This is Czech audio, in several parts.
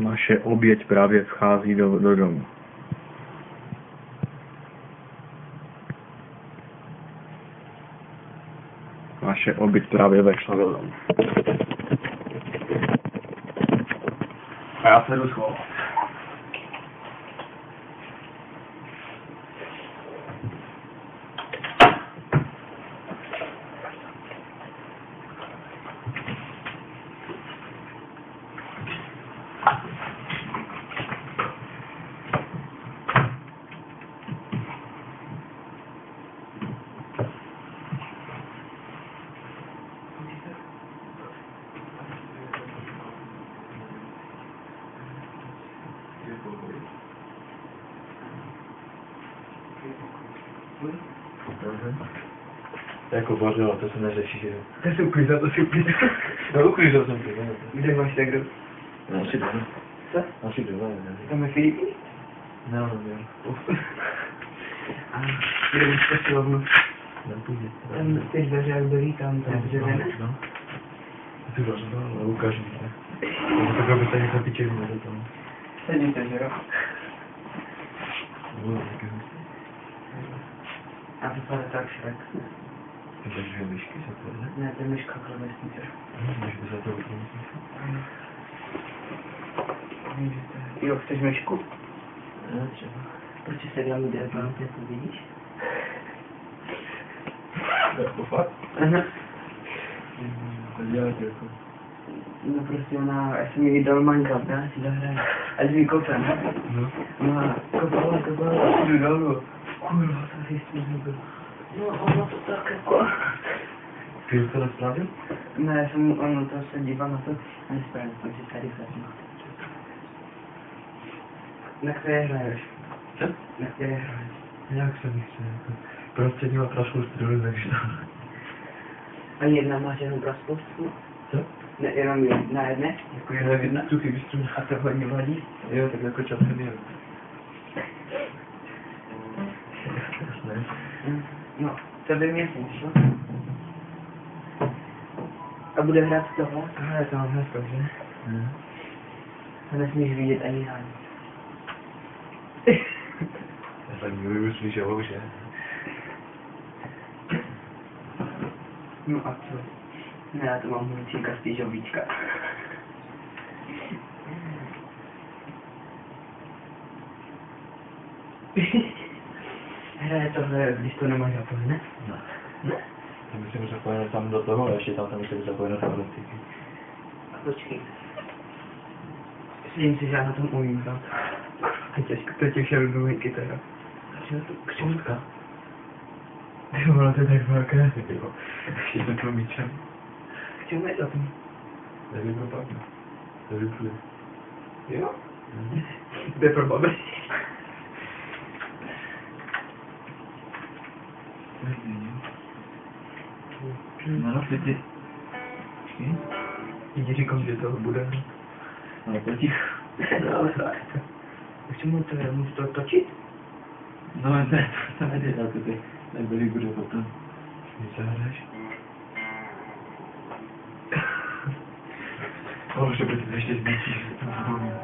Naše oběť právě vchází do domu. Naše oběť právě vešla do domu. A já se jdu schovat. Jako bořilo, to se neřeší, že jo? To si uklízel, No uklízel jsem to, no. Kde máš tak kdo? No asi doma. Co? Asi doma, ne? Tam je Filipín? No, no. A kde máš posilovnu? No, půjde. Tam ty dveře jak byly, tam dřevěné. No. Ty dveře, no, ukáž mi, ne? No, tak aby se něco pičeli do toho. Sedíte, že jo? No, taky A vypadá tak Šrek. takže je myšky za to, ne? Ne, to je myška klávesnice. Myšky za to uklízí. Jo, chceš myšku? No, třeba. Proč se dělám DPLT, to vidíš? Jako fakt? Aha. To děláte jako. No prostě ona, já jsem jí vydal Minecraft, ne? Si zahraje. A jsi mi kope, ne? No. No a kopala, a jdu dolů. Kurva, to si s tím nebyl. No, ono to tak jako... Ty už to nespravil? Ne, ono to se dívá na to a nespravil, takže tady chodím. Na které hraješ? Co? Na které hraješ? Jak se mi chce, jako. Prostě měla trošku strůj, takže A jedna máš jenom pro spoustu? Co? Ne, jenom na jedné? Jako jedna? Tu chybí strůj. A to hodně vadí? Jo, tak jako časem je. Jasné. No, to by mě šlo. A bude hrát tohle? Ale to mám hezko, že? A nesmíš vidět ani rád. Já jsem mluví slyšel, že? No a co? Ne, já to mám hlučíka z týžovíčka. Hraje tohle, když to nemáš zapojené? No. Ne? To myslím zapojené tam do toho, a ještě tam myslím zapojené do elektriky. A počkej. Myslím si, že já na tom umím hrát. A těžko, to těch šel dvojky teda. K čemka? Ty vole, to je tak velké. Jo. Ještě to míčem. K čemu je to tam? Nevím, propadne. To vypluje. Jo? To je pro babi. No, ty. Jdi říkám, že to bude. Ale to ticho. No, ale tak. K čemu to je? Můžu to točit? No, ne, to nedělá, to ty nebyli bude potom. Když se hraješ? Ale že by ty ještě zbíčíš, to zapomněl.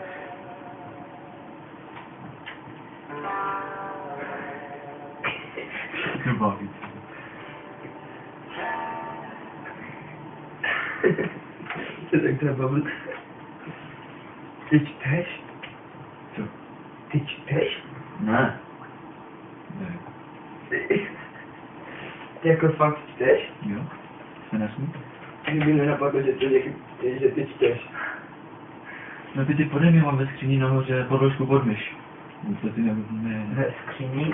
To baví. Co tak třeba bude? Ty čteš? Co? Ty čteš? Ne. Ne. Ty jako fakt čteš? Jo? Se nesmí? Kdyby nenapadlo, že ty čteš. No ty podej mi mám ve skříni nahoře podložku pod myš. To ty ne. Ve skříni?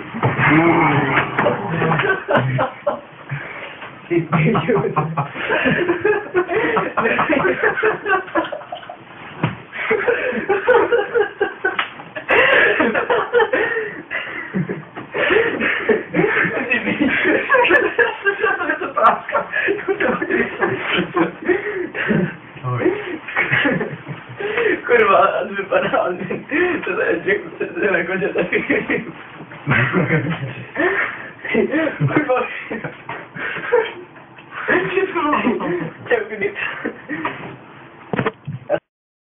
Ty píču. Kurva, a to vypadá, to je jako, že taky... Kurva... Čau, kdy...